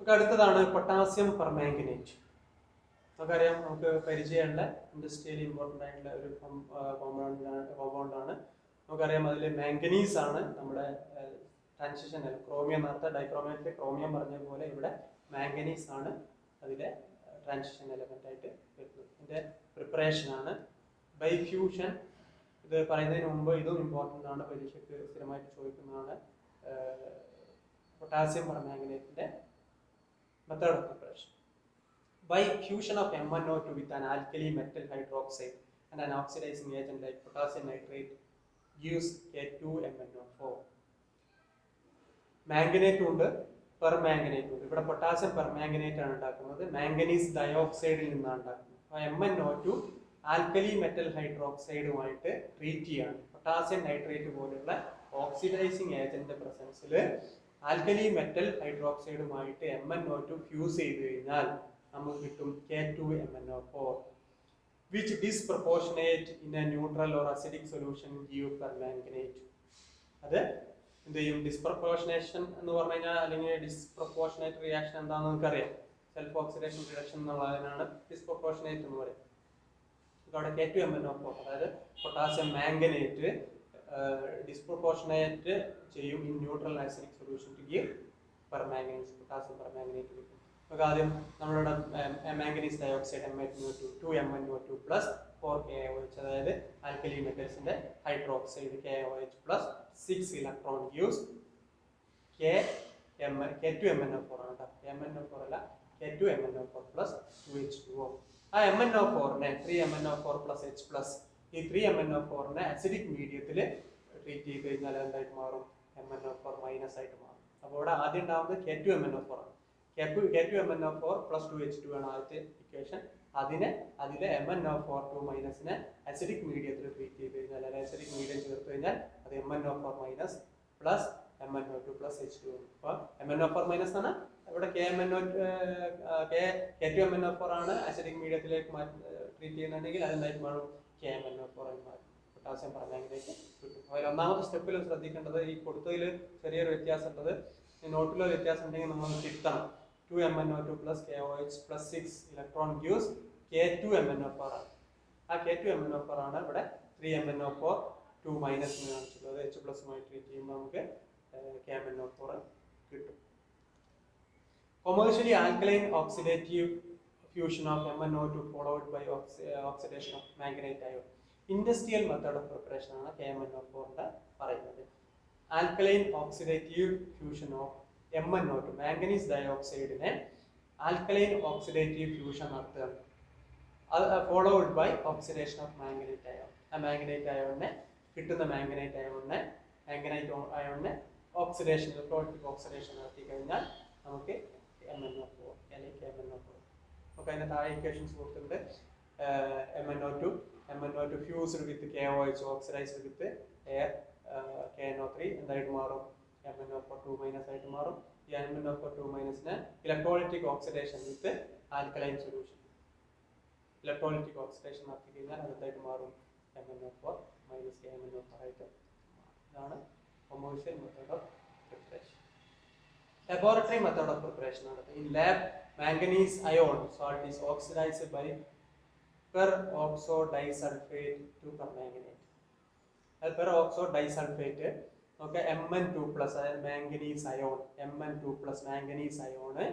നമുക്ക് അടുത്തതാണ് potassium permanganate. നമുക്കറിയാം, നമുക്ക് പരിചയമുള്ള ഇൻഡസ്ട്രിയലി ഇമ്പോർട്ടൻ്റ് ആയിട്ടുള്ള ഒരു കോമ്പൗണ്ടാണ്. നമുക്കറിയാം അതിൽ മാംഗനീസ് ആണ് നമ്മുടെ ട്രാൻസിഷൻ, ക്രോമിയം നേരത്തെ ഡൈക്രോമിയത്തിൽ ക്രോമിയം പറഞ്ഞ പോലെ ഇവിടെ മാംഗനീസ് ആണ് അതിലെ ട്രാൻസിഷൻ എലമെന്റ് ആയിട്ട് വരുന്നത്. ഇതിന്റെ പ്രിപ്പറേഷൻ ആണ് ബൈ ഫ്യൂഷൻ. ഇത് പറയുന്നതിന് മുമ്പ് ഇതും ഇമ്പോർട്ടൻ്റ് ആണ്, പരീക്ഷയ്ക്ക് സ്ഥിരമായിട്ട് ചോദിക്കുന്നതാണ്. പൊട്ടാസ്യം പെർമാംഗനേറ്റിന്റെ method of preparation by fusion of MnO2 with an alkali metal hydroxide and an oxidizing agent like potassium nitrate gives K2MnO4. മാംഗനേറ്റും ഉണ്ട്, പെർമാംഗനേറ്റും ഉണ്ട്. ഇവിടെ പൊട്ടാസ്യം പെർമാംഗനേറ്റ് ആണ് ഉണ്ടാക്കുന്നത്, മാംഗനീസ് ഡയോക്സൈഡിൽ നിന്നാണ് ഉണ്ടാക്കുന്നത്. അപ്പോൾ MnO2 ആൽക്കലി മെറ്റൽ ഹൈഡ്രോക്സൈഡുമായിട്ട് ട്രീറ്റ് ചെയ്യാണ്. പൊട്ടാസ്യം നൈട്രേറ്റ് പോലുള്ള ഓക്സിഡൈസിങ് ഏജന്റിന്റെ പ്രസൻസിൽ ആൽക്കലി മെറ്റൽ ഹൈഡ്രോക്സൈഡുമായിട്ട് MnO2 ഫ്യൂസ് ചെയ്ത് കഴിഞ്ഞാൽ നമുക്ക് കിട്ടും K2MnO4, which disproportionate in a neutral or acidic solution give permanganate. അത് എന്ത് ചെയ്യും? ഡിസ്പ്രപ്പോർഷനേഷൻ എന്ന് പറഞ്ഞു കഴിഞ്ഞാൽ, അല്ലെങ്കിൽ ഡിസ്പ്രപ്പോർഷനേറ്റ് റിയാക്ഷൻ എന്താണെന്ന് നമുക്കറിയാം. സെൽഫ് ഓക്സിഡേഷൻ റിഡക്ഷൻ എന്നുള്ളതിനാണ് ഡിസ്പ്രപ്പോർഷനേറ്റ് എന്ന് പറയും. അവിടെ K2MnO4, അതായത് പൊട്ടാസ്യം മാംഗനേറ്റ് ഡിസ്പ്രപ്പോർഷനേറ്റ് ചെയ്യും in neutral acidic solution to give permanganate, potassium permanganate കിട്ടും. നമുക്ക് ആദ്യം നമ്മളുടെ manganese dioxide MnO2 2MnO2 plus 4KOH, അതായത് ആൽക്കലി മെറ്റൽസിന്റെ hydroxide KOH plus 6 electron gives K2MnO4 ആണ് കേട്ടോ, MnO4 അല്ല, K2MnO4 പ്ലസ് 2H2O. ആ MnO4നെ 3MnO4 പ്ലസ് H പ്ലസ് ഈ 3MnO4നെ അസിഡിക് മീഡിയത്തിൽ ട്രീറ്റ് ചെയ്ത് കഴിഞ്ഞാൽ എന്തായിട്ട് മാറും? MnO4 മൈനസ് ആയിട്ട് മാറും. അപ്പോൾ ഇവിടെ ആദ്യം ഉണ്ടാവുന്നത് K2MnO4 ആണ്. K2MnO4 പ്ലസ് 2H2 ആണ് ആദ്യത്തെ ഇക്വേഷൻ. അതിലെ MnO4 മൈനസിനെ അസിഡിക് മീഡിയത്തിൽ ട്രീറ്റ് ചെയ്ത് കഴിഞ്ഞാൽ, അല്ലെങ്കിൽ അസിഡിക് മീഡിയം ചേർത്ത് കഴിഞ്ഞാൽ അത് MnO4 minus plus MnO2 plus H2. അപ്പോൾ MnO4 മൈനസ് ആണ് ഇവിടെ K2MnO4 ആണ് അസിഡിക് മീഡിയത്തിലേക്ക് ട്രീറ്റ് ചെയ്യുന്നുണ്ടെങ്കിൽ അതെന്തായിട്ട് മാറും? KMnO4 ആയി മാറും. പൊട്ടാസ്യം പെർമാംഗനേറ്റ് കിട്ടും. അതിൽ ഒന്നാമത്തെ സ്റ്റെപ്പിൽ ശ്രദ്ധിക്കേണ്ടത്, ഈ കൊടുത്തതിൽ ചെറിയൊരു വ്യത്യാസം ഉള്ളത്, നോട്ടിലോ വ്യത്യാസം ഉണ്ടെങ്കിൽ നമ്മൾ തിരുത്തണം. 2MnO2 plus KOH plus 6 electron gives K2MnO4 ആണ്. ആ K2MnO4 ആണ് ഇവിടെ 3MnO4 2 മൈനസ് കാണിച്ചിട്ടുള്ളത്. H പ്ലസുമായി ട്രീറ്റ് ചെയ്യുമ്പോൾ നമുക്ക് KMnO4 കിട്ടും. Commercially alkaline oxidative fusion of MnO2 followed by oxidation of manganate ion. Industrial method of preparation ആണ് KMnO4 പറയുന്നത്. Alkaline oxidative fusion of MnO2 manganese ഡയോക്സൈഡിനെ ആൽക്കലൈൻ ഓക്സിഡേറ്റീവ് ഫ്യൂഷൻ നടത്തുകയാണ്. അത് followed by oxidation of manganate ion. ആ manganate അയോണിനെ കിട്ടുന്ന manganate അയോണിനെ oxidation, electrolytic oxidation നടത്തി കഴിഞ്ഞാൽ നമുക്ക് MnO4 അല്ലെങ്കിൽ KMnO4. നമുക്ക് അതിന്റെ താഴെ ഇക്വേഷൻസ് കൊടുത്തിട്ടുണ്ട്. MnO2 fused with KOH oxidised with air KNO3 എന്തായിട്ട് മാറും? MnO4 2 മൈനസ് ആയിട്ട് മാറും. ഈ MnO4 2 മൈനസിന് ഇലക്ട്രോളിറ്റിക് ഓക്സിഡേഷൻ വിത്ത് ആൽക്കലൈൻ സൊല്യൂഷൻ, ഇലക്ട്രോളിറ്റിക് ഓക്സിഡേഷൻ നടത്തി കഴിഞ്ഞാൽ അതെന്തായിട്ട് മാറും? MnO4 മൈനസ് KMnO4 ആയിട്ട് മാറും. ഇതാണ് commercial method of preparation. Laboratory method of preparation ആണ്. In lab manganese ion salt is oxidised by peroxo disulphate to permanganate. Peroxo disulphate നമുക്ക് Mn2 plus, അതായത് manganese ion Mn2 plus manganese ion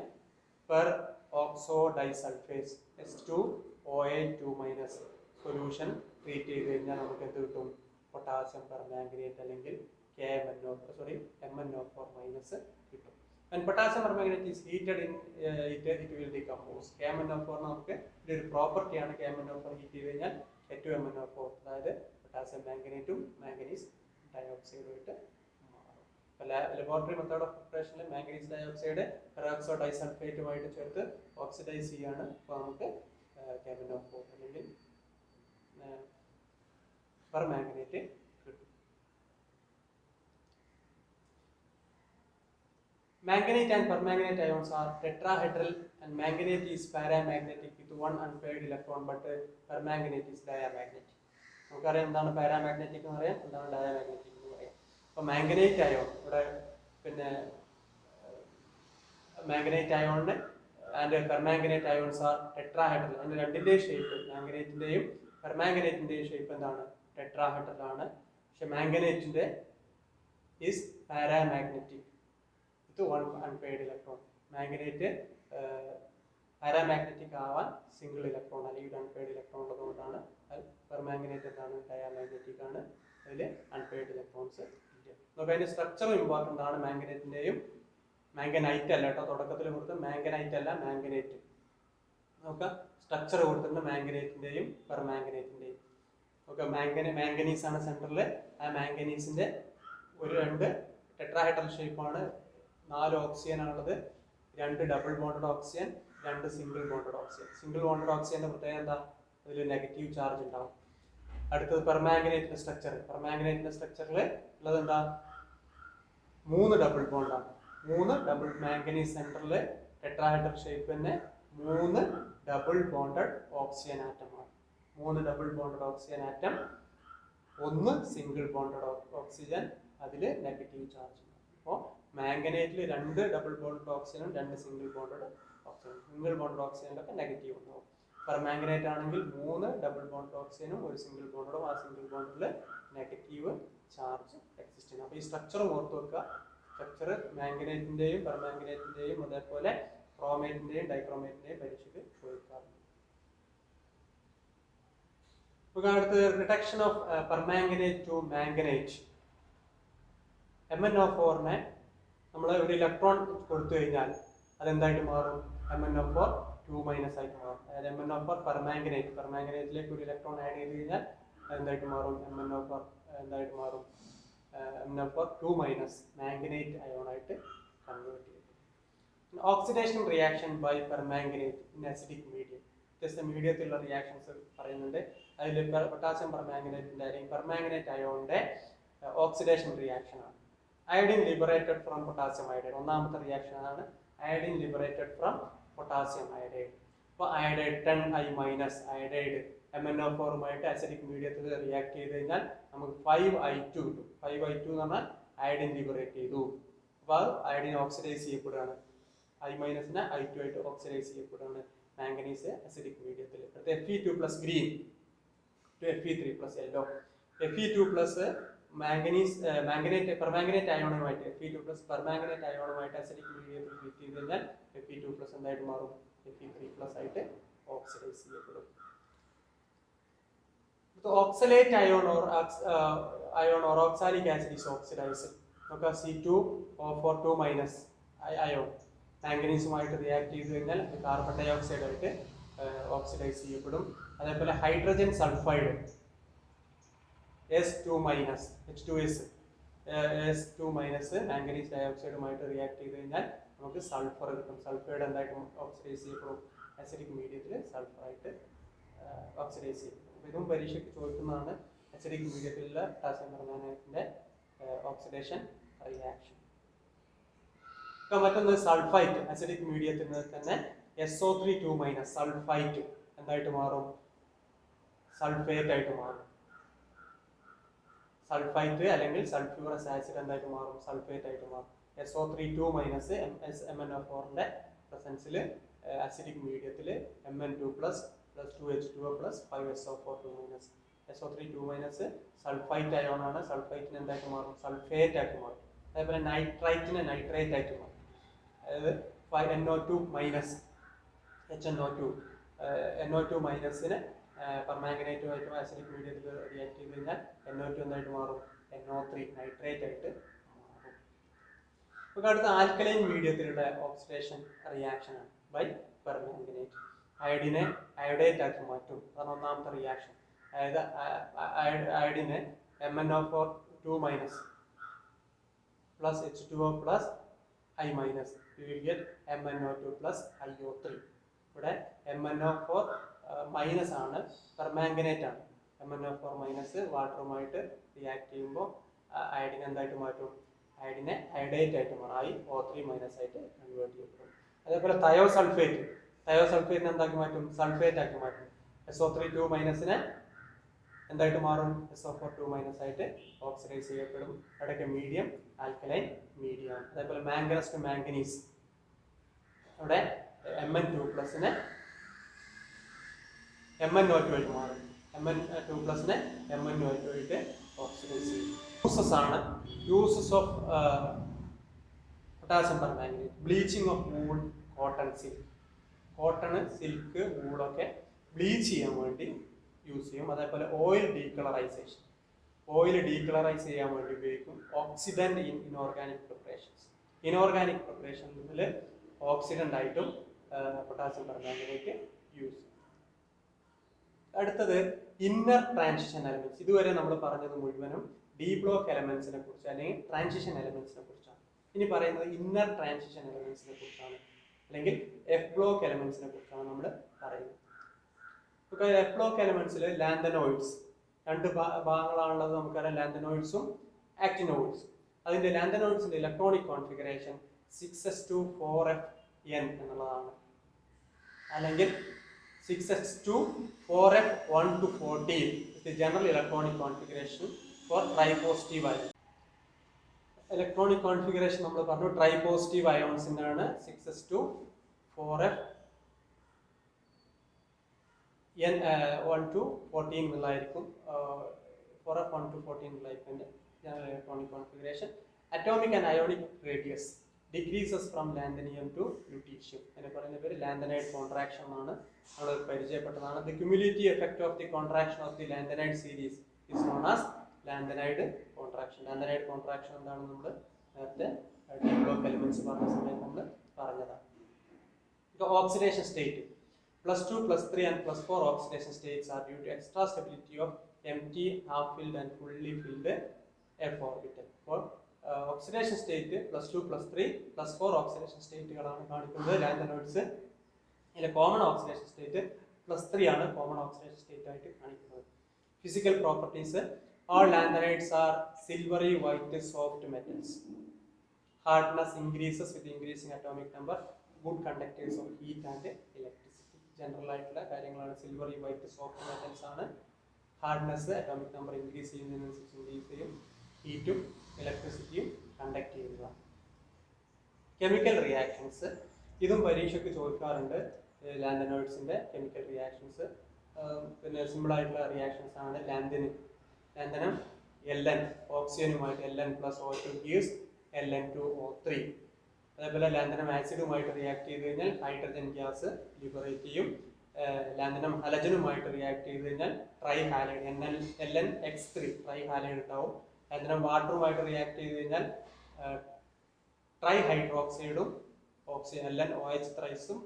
peroxo disulphate H2OH2 minus solution treat ചെയ്ത് കഴിഞ്ഞാൽ നമുക്ക് എന്ത് കിട്ടും? Potassium permanganate അല്ലെങ്കിൽ MnO4 minus കിട്ടും. When potassium permanganate is heated it will decompose. KMnO4 നമുക്ക് ഒരു പ്രോപ്പർട്ടി ആണ്. KMnO4 ഹീറ്റ് ചെയ്ത് കഴിഞ്ഞാൽ K2MnO4, അതായത് പൊട്ടാസ്യം മാംഗനേറ്റും മാംഗനീസ് ഡയോക്സൈഡുമായിട്ട് മാറും. ലബോറട്ടറി മെത്തേഡ് ഓഫ് പ്രിപ്പറേഷനിൽ മാംഗനീസ് ഡയോക്സൈഡ് പെറോക്സോ ഡൈസൾഫേറ്റുമായിട്ട് ചേർത്ത് ഓക്സിഡൈസ് ചെയ്യാണ്. അപ്പോൾ നമുക്ക് KMnO4 അല്ലെങ്കിൽ പെർമാംഗനേറ്റ് കിട്ടും. Manganate and permanganate ions are tetrahedral and manganate is paramagnetic with one unpaired electron, but permanganate is diamagnetic. നമുക്കറിയാം എന്താണ് പാരാമാഗ്നറ്റിക് എന്ന് പറയാം, എന്താണ് ഡയാമാഗ്നറ്റിക് എന്ന് പറയാം. അപ്പോൾ മാംഗനേറ്റ് അയോൺ ഇവിടെ പിന്നെ മാംഗനേറ്റ് അയോണിന് and permanganate ions are tetrahedral. അതിന്റെ രണ്ടിന്റെയും ഷേപ്പ്, മാംഗനേറ്റിന്റെയും പെർമാംഗനേറ്റിന്റെയും ഷേപ്പ് എന്താണ്? ടെട്രാഹെഡ്രൽ ആണ്. പക്ഷെ മാംഗനേറ്റിന്റെ is paramagnetic with 1 unpaired electron. Manganate paramagnetic ആവാൻ സിംഗിൾ ഇലക്ട്രോൺ അല്ലെങ്കിൽ അൺപെയർഡ് ഇലക്ട്രോൺ ഉള്ളതുകൊണ്ടാണ്. പെർമാംഗനേറ്റ് എന്താണ്? ഡയാമാഗ്നറ്റിക് ആണ്, അതിൽ അൺപെയർഡ് ഇലക്ട്രോൺസ് ഇല്ല. നമുക്ക് അതിന്റെ സ്ട്രക്ചറും ഇമ്പോർട്ടൻ്റ് ആണ്. മാംഗനേറ്റിന്റെയും, മാംഗനൈറ്റ് അല്ല കേട്ടോ, തുടക്കത്തിൽ കൊടുത്ത് മാംഗനൈറ്റ് അല്ല മാംഗനേറ്റ്. നമുക്ക് സ്ട്രക്ചർ കൊടുത്തിട്ടുണ്ട് മാംഗനേറ്റിന്റെയും പെർമാംഗനേറ്റിന്റെയും. നമുക്ക് മാംഗനീസ് ആണ് സെന്ററിൽ. ആ മാംഗനീസിന്റെ ഒരു 2 ടെട്രാഹെഡ്രൽ ഷേപ്പാണ്, 4 ഓക്സിജൻ ആണുള്ളത്, 2 double bonded oxygen, 2 single bonded oxygen. Single bonded ഓക്സിജന്റെ പ്രത്യേകത എന്താ? അതിൽ നെഗറ്റീവ് ചാർജ് ഉണ്ടാവും. അടുത്തത് പെർമാംഗനേറ്റിന്റെ സ്ട്രക്ചർ. പെർമാംഗനേറ്റിന്റെ സ്ട്രക്ചറിൽ ഉള്ളത് എന്താ? 3 ഡബിൾ ബോണ്ടാണ്. 3 ഡബിൾ മാംഗനീസ് സെന്ററിൽ ടെട്രാഹെഡ്രൽ ഷേപ്പ് തന്നെ 3 ഡബിൾ ബോണ്ടഡ് ഓക്സിജൻ ആറ്റമാണ്. 3 double bonded oxygen atom, 1 single bonded oxygen, അതിൽ നെഗറ്റീവ് ചാർജ്. അപ്പോൾ മാംഗനേറ്റിൽ 2 ഡബിൾ ബോണ്ടഡ് ഓക്സിജനും 2 single bonded oxygen. Single bonded ഓക്സിജനിലൊക്കെ നെഗറ്റീവ് ഉണ്ടാവും. പെർമാംഗനേറ്റ് ആണെങ്കിൽ 3 ഡബിൾ ബോണ്ടഡ് ഓക്സിജനും 1 സിംഗിൾ ബോണ്ടഡും, ആ സിംഗിൾ ബോണ്ടിൽ നെഗറ്റീവ് ചാർജ് എക്സിസ്റ്റ് ചെയ്യുന്നു. അപ്പോൾ ഈ സ്ട്രക്ചറും ഓർത്ത് വെക്കുക. സ്ട്രക്ചർ മാംഗനേറ്റിന്റെയും പെർമാംഗനേറ്റിന്റെയും അതേപോലെ ക്രോമേറ്റിന്റെയും ഡൈക്രോമേറ്റിന്റെയും പരീക്ഷയ്ക്ക് ചോദിക്കാറുണ്ട്. അടുത്ത് reduction of permanganate to manganate. MnO4-നെ നമ്മൾ ഒരു ഇലക്ട്രോൺ കൊടുത്തു കഴിഞ്ഞാൽ അതെന്തായിട്ട് മാറും? MnO4 2- ആയിട്ട് മാറും. അതായത് MnO4 പെർമാംഗനേറ്റ്, പെർമാംഗനേറ്റിലേക്ക് ഒരു ഇലക്ട്രോൺ ആഡ് ചെയ്ത് കഴിഞ്ഞാൽ അതെന്തായിട്ട് മാറും? MnO4 എന്തായിട്ട് മാറും? MnO4 2- മാംഗനേറ്റ് അയോണായിട്ട് കൺവേർട്ട് ചെയ്യും. Oxidation reaction by permanganate in acidic medium. വ്യത്യസ്ത മീഡിയത്തിലുള്ള റിയാക്ഷൻസ് പറയുന്നുണ്ട്. അതിൽ പൊട്ടാസ്യം പെർമാംഗനേറ്റിന്റെ അല്ലെങ്കിൽ പെർമാംഗനേറ്റ് അയോണിന്റെ ഓക്സിഡേഷൻ റിയാക്ഷൻ ആണ്. Iodine liberated from potassium iodide. ഒന്നാമത്തെ റിയാക്ഷൻ ആണ് iodine liberated from potassium iodide. അപ്പോൾ അയഡൈഡ് 10I- അയഡൈഡ് MnO4-ഉമായിട്ട് അസിഡിക് മീഡിയത്തിൽ റിയാക്ട് ചെയ്ത് കഴിഞ്ഞാൽ നമുക്ക് 5I2 കിട്ടും. 5I2 എന്ന് പറഞ്ഞാൽ അയഡിൻ ലിബറേറ്റ് ചെയ്തു. അപ്പോൾ അയഡിൻ ഓക്സിഡൈസ് ചെയ്യപ്പെടുകയാണ്. I- I2 ആയിട്ട് ഓക്സിഡൈസ് ചെയ്യപ്പെടുകയാണ് മാംഗനീസ് അസിഡിക് മീഡിയത്തിൽ. അടുത്ത Fe2+ green to Fe3+ yellow. Fe2+ manganese manganate permanganate അയോണുമായിട്ട് Fe2+ പെർമാംഗനേറ്റ് അയോണുമായിട്ട് അസിഡിക് മീഡിയത്തിൽ ട്രീറ്റ് ചെയ്ത് കഴിഞ്ഞാൽ Fe2+ എന്തായിട്ട് മാറും? Fe3+ ആയിട്ട് ഓക്സിഡൈസ് ചെയ്യപ്പെടും. Oxalate ion or oxalic acid is oxidised. നമുക്ക് C2O4 2- അയോൺ മാംഗനീസുമായിട്ട് റിയാക്ട് ചെയ്ത് കഴിഞ്ഞാൽ കാർബൺ ഡൈ ഓക്സൈഡ് ആയിട്ട് ഓക്സിഡൈസ് ചെയ്യപ്പെടും. അതേപോലെ hydrogen sulphide S2- H2S S2- manganese ഡയോക്സൈഡുമായിട്ട് റിയാക്ട് ചെയ്ത് കഴിഞ്ഞാൽ നമുക്ക് സൾഫർ കിട്ടും. സൾഫൈഡ് എന്തായിട്ട് ഓക്സിഡൈസ് ചെയ്യപ്പെടും? അസിഡിക് മീഡിയത്തിൽ സൾഫറായിട്ട് ഓക്സിഡൈസ് ചെയ്യപ്പെടും. അപ്പോൾ ഇതും പരീക്ഷയ്ക്ക് ചോദിക്കുന്നതാണ്. അസിഡിക് മീഡിയത്തിലുള്ള പൊട്ടാസ്യം പെർമാംഗനേറ്റിന്റെ ഓക്സിഡേഷൻ റിയാക്ഷൻ. മറ്റൊന്ന് സൾഫൈറ്റ്. അസിഡിക് മീഡിയത്തിൽ തന്നെ SO3 2- സൾഫൈറ്റ് എന്തായിട്ട് മാറും? സൾഫേറ്റ് ആയിട്ട് മാറും. സൾഫൈറ്റ് അല്ലെങ്കിൽ സൾഫ്യൂറസ് ആസിഡ് എന്തായിട്ട് മാറും? സൾഫേറ്റ് ആയിട്ട് മാറും. SO3 2- MnO4-ന്റെ പ്രസൻസിൽ അസിഡിക് മീഡിയത്തിൽ Mn2+ + 2H2O + 5SO4 2-. SO3 2- sulphite ion ആണ്. സൾഫൈറ്റിന് എന്തായിട്ട് മാറും? സൾഫേറ്റ് ആയിട്ട് മാറും. അതേപോലെ നൈട്രൈറ്റിന് നൈട്രേറ്റ് ആയിട്ട് മാറും. അതായത് NO2- HNO2 NO2- പെർമാംഗനേറ്റുമായിട്ടും അസിഡിക് മീഡിയത്തിൽ റിയാക്ട് ചെയ്ത് കഴിഞ്ഞാൽ NO2 എന്തായിട്ട് മാറും? NO3 നൈട്രേറ്റ് ആയിട്ട് മാറും. നമുക്ക് അടുത്ത ആൽക്കലൈൻ മീഡിയത്തിലുള്ള ഓക്സിഡേഷൻ റിയാക്ഷൻ ആണ് ബൈ പെർമാംഗനേറ്റ്. അയഡിനെ അയോഡേറ്റ് ആക്കി മാറ്റും. അതാണ് ഒന്നാമത്തെ റിയാക്ഷൻ. അതായത് അയഡിനെ MnO4 2- + H2O + I-, you will get MnO2 + IO3. ഇവിടെ MnO4- ആണ്, പെർമാംഗനേറ്റ് ആണ്. MnO4- വാട്ടറുമായിട്ട് റിയാക്ട് ചെയ്യുമ്പോൾ അയഡിൻ എന്തായിട്ട് മാറ്റും? അയഡിനെ അയഡേറ്റ് ആയിട്ട് മാറും. IO3- ആയിട്ട് കൺവേർട്ട് ചെയ്യപ്പെടും. അതേപോലെ തയോസൾഫേറ്റിനെ എന്താക്കി മാറ്റും? സൾഫേറ്റ് ആക്കി മാറ്റും. SO3 2- എന്തായിട്ട് മാറും? SO4 2- ആയിട്ട് ഓക്സിഡൈസ് ചെയ്യപ്പെടും. അവിടെയൊക്കെ മീഡിയം ആൽക്കലൈൻ മീഡിയം ആണ്. അതേപോലെ മാംഗനസ് ടു മാംഗനീസ് അവിടെ Mn2 പ്ലസിനെ MnO2 ആയിട്ട് മാറും. Mn2 പ്ലസിനെ MnO2 ആയിട്ട് ഓക്സിഡൈസ് ചെയ്യും. Uses of potassium permanganate, bleaching of wool, cotton, silk. Cotton, silk, വൂളൊക്കെ ബ്ലീച്ച് ചെയ്യാൻ വേണ്ടി യൂസ് ചെയ്യും. അതേപോലെ ഓയിൽ ഡീകളറൈസേഷൻ, ഓയിൽ ഡീകളറൈസ് ചെയ്യാൻ വേണ്ടി ഉപയോഗിക്കും. Oxidant in inorganic preparations, inorganic പ്രിപ്പറേഷനിൽ ഓക്സിഡന്റ് ആയിട്ടും പൊട്ടാസ്യം പെർമാംഗനേറ്റ് യൂസ് ചെയ്യും. അടുത്തത് ഇന്നർ ട്രാൻസിഷൻ എലമെന്റ്സ്. ഇതുവരെ നമ്മൾ പറഞ്ഞത് മുഴുവനും ഡി ബ്ലോക്ക് എലമെന്റ്സിനെ കുറിച്ച് അല്ലെങ്കിൽ ട്രാൻസിഷൻ എലമെന്റ്സിനെ കുറിച്ചാണ്. ഇനി പറയുന്നത് ഇന്നർ ട്രാൻസിഷൻ എലമെന്റ്സിനെ കുറിച്ചാണ്, അല്ലെങ്കിൽ എഫ് ബ്ലോക്ക് എലമെന്റ്സിനെ കുറിച്ചാണ് നമ്മൾ പറയുന്നത്. എഫ് ബ്ലോക്ക് എലമെന്റ്സിൽ ലാന്തനോയിഡ്സ് രണ്ട് ഭാഗങ്ങളാണുള്ളത് നമുക്കറിയാം, ലാന്തനോയിഡ്സും ആക്ടിനോയിഡ്സും. അതിന്റെ ലാന്തനോയിഡ്സിന്റെ ഇലക്ട്രോണിക് കോൺഫിഗറേഷൻ 6s2 4fn എന്നുള്ളതാണ്, അല്ലെങ്കിൽ 6s2 4f1 to 14 is the general electronic configuration for tripositive ions. Electronic configuration നമ്മൾ പറഞ്ഞു ട്രൈപോസിറ്റീവ് അയോൺസിനാണ് 6s2 4f1 to 14 എന്നുള്ളതായിരിക്കും. 4f1 to 14 എന്നുള്ളതായിരിക്കും general electronic configuration. Atomic and ionic radius decreases from lanthanum to lutetium. അതിനെ പറയുന്ന പേര് lanthanide contraction ആണ്, നമ്മൾ പരിചയപ്പെട്ടതാണ്. The cumulative effect of the contraction of the lanthanide series is known as lanthanide contraction. Lanthanide contraction എന്താണ് നമ്മൾ നേരത്തെ D block elements പറഞ്ഞ സമയത്ത് നമ്മൾ പറഞ്ഞതാണ്. Oxidation state +2, +3 and +4 oxidation states are due to extra stability of empty, half-filled and fully filled f orbital. അപ്പോൾ oxidation state +2, +3, +4 oxidation സ്റ്റേറ്റുകളാണ് കാണിക്കുന്നത് lanthanoids. ഇതിലെ കോമൺ ഓക്സിഡേഷൻ സ്റ്റേറ്റ് +3 ആണ് കോമൺ ഓക്സിഡേഷൻ സ്റ്റേറ്റ് ആയിട്ട് കാണിക്കുന്നത്. Physical properties all lanthanides are silvery white soft metals. Hardness increases with increasing atomic number. Good conductors of heat and electricity. General ആയിട്ടുള്ള കാര്യങ്ങളാണ്. Silvery white soft metals ആണ്. Hardness atomic number increase ചെയ്യുന്നതിനനുസരിച്ച് increase ചെയ്യും. ഹീറ്റും ഇലക്ട്രിസിറ്റിയും conduct ചെയ്യുന്നതാണ്. Chemical reactions ഇതും പരീക്ഷയ്ക്ക് ചോദിക്കാറുണ്ട്. ലാന്തനോയിഡ്സിന്റെ കെമിക്കൽ റിയാക്ഷൻസ് പിന്നെ സിമ്പിൾ ആയിട്ടുള്ള റിയാക്ഷൻസ് ആണ്. Lanthanum Ln ഓക്സിജനുമായിട്ട് Ln+O2 gives Ln2O3. അതേപോലെ ലാന്തനം ആസിഡുമായിട്ട് റിയാക്ട് ചെയ്ത് കഴിഞ്ഞാൽ ഹൈഡ്രജൻ ഗ്യാസ് ലിബറേറ്റ് ചെയ്യും. ലാന്തനം ഹലജനുമായിട്ട് റിയാക്ട് ചെയ്ത് കഴിഞ്ഞാൽ ട്രൈഹാലൈഡ് Lnx3 ട്രൈഹാലൈഡ് ഉണ്ടാവും. ലാന്തനം വാട്ടറുമായിട്ട് റിയാക്ട് ചെയ്ത് കഴിഞ്ഞാൽ ട്രൈഹൈഡ്രോക്സൈഡും LnOH3ഉം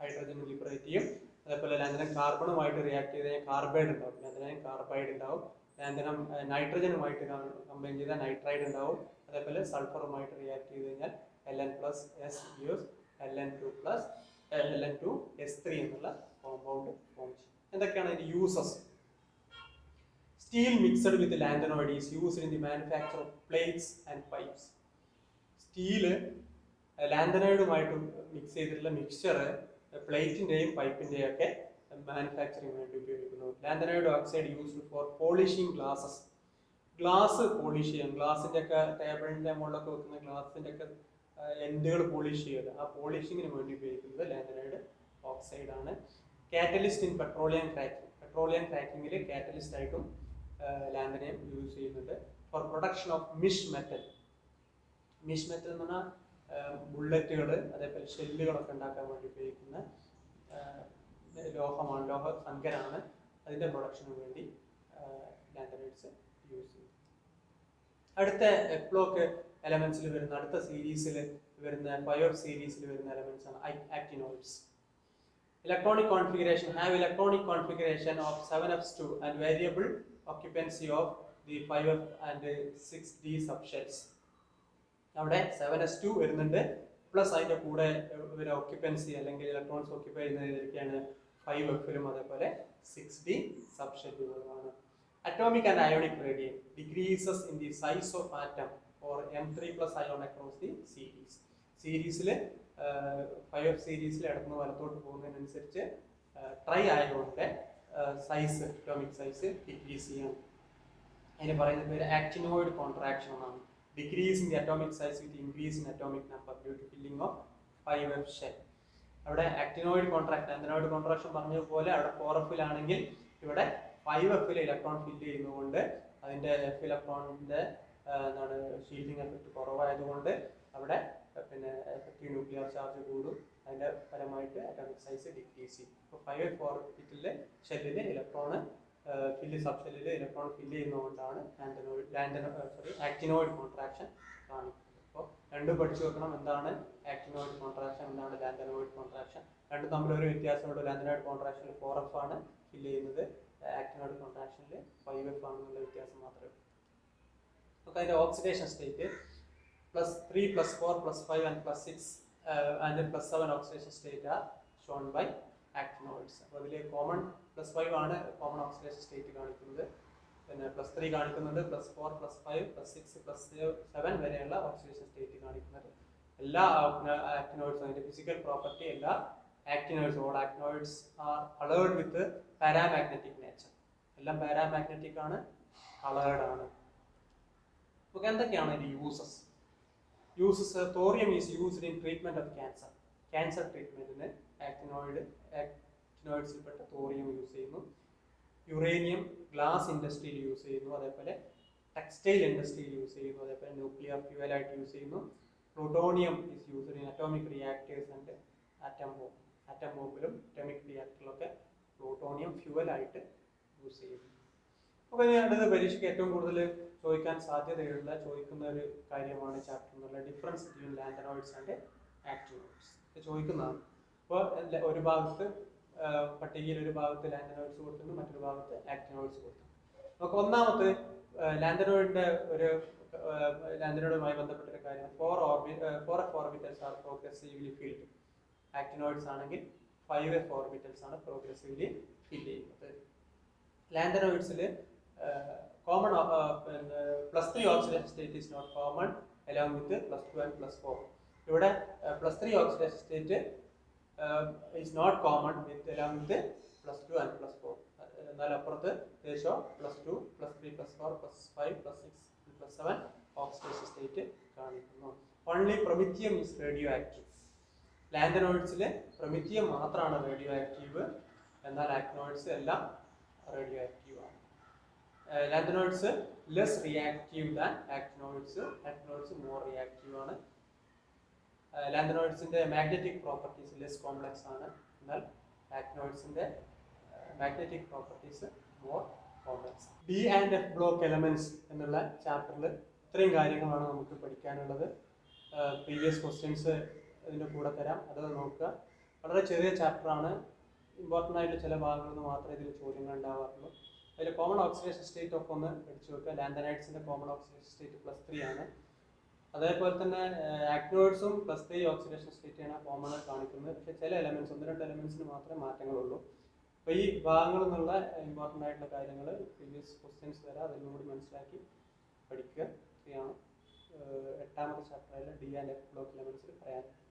ഹൈഡ്രജനും ലിബറേറ്റ് ചെയ്യും. അതേപോലെ ലാന്തനം കാർബണുമായിട്ട് റിയാക്ട് ചെയ്ത് കഴിഞ്ഞാൽ കാർബൈഡ് ഉണ്ടാവും, ലാന്തനം കാർബൈഡ് ഉണ്ടാവും. ലാന്തനം നൈട്രജനുമായിട്ട് കമ്പൈൻ ചെയ്താൽ നൈട്രൈഡ് ഉണ്ടാവും. അതേപോലെ സൾഫറുമായിട്ട് റിയാക്ട് ചെയ്ത് കഴിഞ്ഞാൽ Ln+S gives Ln2S3 എന്നുള്ള കോമ്പൗണ്ട് ഫോം ചെയ്യും. എന്തൊക്കെയാണ് അതിന്റെ uses? Steel mixed with lanthanoid is used in the manufacture of plates and pipes. Steel ലാന്തനോയിഡുമായിട്ട് മിക്സ് ചെയ്തിട്ടുള്ള മിക്സ്ചർ പ്ലേറ്റിന്റെയും പൈപ്പിന്റെയും ഒക്കെ മാനുഫാക്ചറിങ് വേണ്ടി ഉപയോഗിക്കുന്നു. Lanthanoid oxide used for polishing glasses. Glass polish ചെയ്യാൻ, ഗ്ലാസിന്റെ ഒക്കെ ടേബിളിന്റെ മുകളിലൊക്കെ വെക്കുന്ന ഗ്ലാസിന്റെ ഒക്കെ എൻഡുകൾ പോളിഷ് ചെയ്യുക, ആ പോളിഷിങ്ങിന് വേണ്ടി ഉപയോഗിക്കുന്നത് ലാന്തനോയിഡ് ഓക്സൈഡ് ആണ്. Catalyst in petroleum cracking. Petroleum ക്രാക്കിങ്ങിൽ കാറ്റലിസ്റ്റ് ആയിട്ടും ലാന്തനയം യൂസ് ചെയ്യുന്നുണ്ട്. For production of mish metal. Mish metal എന്ന് പറഞ്ഞാൽ ബുള്ളറ്റുകൾ അതേപോലെ ഷെല്ലുകളൊക്കെ ഉണ്ടാക്കാൻ വേണ്ടി ഉപയോഗിക്കുന്ന ലോഹമാണ്, ലോഹ സങ്കരാണ്. അതിന്റെ പ്രൊഡക്ഷന് വേണ്ടി ലാന്തനൈഡ്സ് യൂസ് ചെയ്യും. അടുത്ത എഫ് ബ്ലോക്ക് എലമെന്റ്സിൽ വരുന്ന അടുത്ത സീരീസിൽ വരുന്ന 5 സീരീസിൽ വരുന്ന എലമെന്റ്സ് ആണ് actinoids. Electronic configuration have electronic configuration of 7s2 and variable occupancy of the 5f and 6d subshells. അവിടെ 7s2 വരുന്നുണ്ട്, പ്ലസ് അതിന്റെ കൂടെ ഒരു ഓക്യുപ്പൻസി അല്ലെങ്കിൽ ഇലക്ട്രോൺസ് ഓക്യുപ്പൈ ചെയ്യുന്നതിലേക്കാണ് 5f-ലും അതേപോലെ 6d സബ്ഷെല്ലുകളാണ്. Atomic and ionic radius decreases in the size of atom for M3+ ion across the series. സീരീസിൽ 5f സീരീസിൽ ഇടത്തുനിന്ന് വലത്തോട്ട് പോകുന്നതിനനുസരിച്ച് ട്രൈ അയോണിന്റെ സൈസ്, അറ്റോമിക് സൈസ് ഡിക്രീസ് ചെയ്യാം. അതിന് പറയുന്ന പേര് ആക്ടിനോയിഡ് കോൺട്രാക്ഷൻ എന്നാണ്. Decrease in the atomic size with increase in atomic number due to filling of 5f shell. അവിടെ ആക്ടിനോയിഡ് കോൺട്രാക്ട് ലാന്തനോയിഡ് കോൺട്രാക്ഷൻ പറഞ്ഞതുപോലെ അവിടെ 4f-ലാണെങ്കിൽ ഇവിടെ 5f-ൽ ഇലക്ട്രോൺ ഫില്ല് ചെയ്യുന്നതുകൊണ്ട് അതിന്റെ എഫ് ഇലക്ട്രോണിന്റെ എന്താണ് ഷീൽഡിംഗ് എഫക്ട് കുറവായതുകൊണ്ട് അവിടെ പിന്നെ എഫക്റ്റീവ് ന്യൂക്ലിയർ ചാർജ് കൂടും, അതിന്റെ ഫലമായിട്ട് അറ്റോമിക് സൈസ് ഡിക്രീസ് ചെയ്യും. ഇപ്പോൾ 5f ഓർബിറ്റലിലെ ഷെല്ലില് ഇലക്ട്രോൺ സബ് ഷെല്ലിൽ ഇലക്ട്രോൺ ഫില്ല് ചെയ്യുന്നതുകൊണ്ടാണ് ആക്ടിനോയിഡ് കോൺട്രാക്ഷൻ കാണിക്കുന്നത്. അപ്പോൾ രണ്ടും പഠിച്ചു വെക്കണം, എന്താണ് ആക്ടിനോയിഡ് കോൺട്രാക്ഷൻ, എന്താണ് ലാന്തനോയിഡ് കോൺട്രാക്ഷൻ. രണ്ടും തമ്മിലൊരു വ്യത്യാസമുണ്ട്. ലാന്തനോയിഡ് കോൺട്രാക്ഷനിൽ 4f ആണ് ഫില്ല് ചെയ്യുന്നത്, ആക്ടിനോയിഡ് കോൺട്രാക്ഷനിൽ 5f ആണെന്നുള്ള വ്യത്യാസം മാത്രമേ ഉള്ളൂ. നമുക്ക് അതിന്റെ oxidation state +3, +4, +5 and +6 and +7 oxidation state are shown by actinoids. അപ്പോൾ ഇതിൽ കോമൺ +5 ആണ് കോമൺ ഓക്സിഡേഷൻ സ്റ്റേറ്റ് കാണിക്കുന്നത്, പിന്നെ +3 കാണിക്കുന്നുണ്ട്, +4, +5, +6, +7 വരെയുള്ള ഓക്സിഡേഷൻ സ്റ്റേറ്റ് കാണിക്കുന്നത്. എല്ലാ ആക്ടിനോയിഡ്സും അതിന്റെ ഫിസിക്കൽ പ്രോപ്പർട്ടി എല്ലാ actinoids all actinoids are coloured with paramagnetic nature. എല്ലാം പാരാമാഗ്നറ്റിക് ആണ്, കളേർഡ് ആണ്. നമുക്ക് എന്തൊക്കെയാണ് ഇതിന്റെ uses? Thorium is used in treatment of cancer ട്രീറ്റ്മെന്റിന് ആക്ടിനോയിഡ്സിൽപ്പെട്ട തോറിയം യൂസ് ചെയ്യുന്നു. യുറേനിയം ഗ്ലാസ് ഇൻഡസ്ട്രിയിൽ യൂസ് ചെയ്യുന്നു, അതേപോലെ ടെക്സ്റ്റൈൽ ഇൻഡസ്ട്രിയിൽ യൂസ് ചെയ്യുന്നു, അതേപോലെ ന്യൂക്ലിയർ ഫ്യൂവലായിട്ട് യൂസ് ചെയ്യുന്നു. Plutonium is used in atomic reactors and atom ബോംബിലും അറ്റോമിക് റിയാക്ടറിലൊക്കെ പ്ലൂട്ടോണിയം ഫ്യൂവലായിട്ട് യൂസ് ചെയ്യുന്നു. അപ്പോൾ അടുത്ത പരീക്ഷയ്ക്ക് ഏറ്റവും കൂടുതൽ ചോദിക്കാൻ ചോദിക്കുന്ന ഒരു കാര്യമാണ് ചാപ്റ്റർ എന്നുള്ള difference between lanthanoids and actinoids ചോദിക്കുന്നതാണ്. അപ്പോൾ ഒരു ഭാഗത്ത് പട്ടികയിൽ ഒരു ഭാഗത്ത് ലാന്തനോയിഡ്സ് കൊടുക്കുന്നു, മറ്റൊരു ഭാഗത്ത് ആക്ടിനോയിഡ്സ് കൊടുക്കുന്നു. നമുക്ക് ഒന്നാമത്തെ ലാന്തനോയിഡുമായി ബന്ധപ്പെട്ട ഒരു കാര്യം 4f orbitals R progressively filled. Actinoids ആണെങ്കിൽ 5f ഓർബിറ്റൽസ് ആണ് പ്രോഗ്രസീവ്ലി ഫിൽ ചെയ്യുന്നത്. ലാന്തനോയിഡ്സിൽ common +3 oxidation state is not common along with +2 and +4. ഇവിടെ +3 oxidation state is not common along with +2 and +4. എന്നാൽ അപ്പുറത്ത് ദേശോ +2, +3, +4, +5, +6, +7 oxidation state കാണിക്കുന്നു. Only promethium is radioactive. ലാന്തനോയിഡ്സിൽ promethium മാത്രമാണ് radioactive, എന്നാൽ ആക്ടിനോയിഡ്സ് എല്ലാം റേഡിയോ ആക്റ്റീവ് ആണ്. Lanthanoids less reactive than actinoids more reactive ആണ്. ലാന്തനോയിഡ്സിന്റെ മാഗ്നറ്റിക് പ്രോപ്പർട്ടീസ് ലെസ് കോംപ്ലക്സ് ആണ്, എന്നാൽ ആക്ടിനോയിഡ്സിന്റെ magnetic properties more complex. D and F block elements എന്നുള്ള ചാപ്റ്ററിൽ ഇത്രയും കാര്യങ്ങളാണ് നമുക്ക് പഠിക്കാനുള്ളത്. പ്രീവിയസ് ക്വസ്റ്റ്യൻസ് ഇതിൻ്റെ കൂടെ തരാം, അത് നോക്കുക. വളരെ ചെറിയ ചാപ്റ്ററാണ്, ഇമ്പോർട്ടൻ്റ് ആയിട്ട് ചില ഭാഗങ്ങളിൽ നിന്ന് മാത്രമേ ഇതിൽ ചോദ്യങ്ങൾ ഉണ്ടാവാറുള്ളൂ. അതിൽ കോമൺ ഓക്സിഡേഷൻ സ്റ്റേറ്റ് ഒക്കെ ഒന്ന് പഠിച്ചു വെക്കുക. ലാന്തനൈഡ്സിന്റെ കോമൺ ഓക്സിഡേഷൻ സ്റ്റേറ്റ് +3 ആണ്. അതേപോലെ തന്നെ ആക്ടിനോയിഡ്സും +3 ഓക്സിഡേഷൻ സ്റ്റേറ്റ് ആണ് കോമൺ കാണിക്കുന്നത്. പക്ഷേ ചില എലമെന്റ്സ് 1-2 എലമെന്റ്സിന് മാത്രമേ മാറ്റങ്ങളുള്ളൂ. അപ്പോൾ ഈ ഭാഗങ്ങളിൽ നിന്നുള്ള ഇമ്പോർട്ടൻ്റ് ആയിട്ടുള്ള കാര്യങ്ങൾ പ്രീവിയസ് ക്വസ്റ്റ്യൻസ് വരാം, അതിലും കൂടി മനസ്സിലാക്കി പഠിക്കുക. ഇത്രയാണ് 8ാമത്തെ ചാപ്റ്ററിലെ ഡി ആൻഡ് എഫ് ബ്ലോക്ക് എലമെന്റ്സിൽ പറയാൻ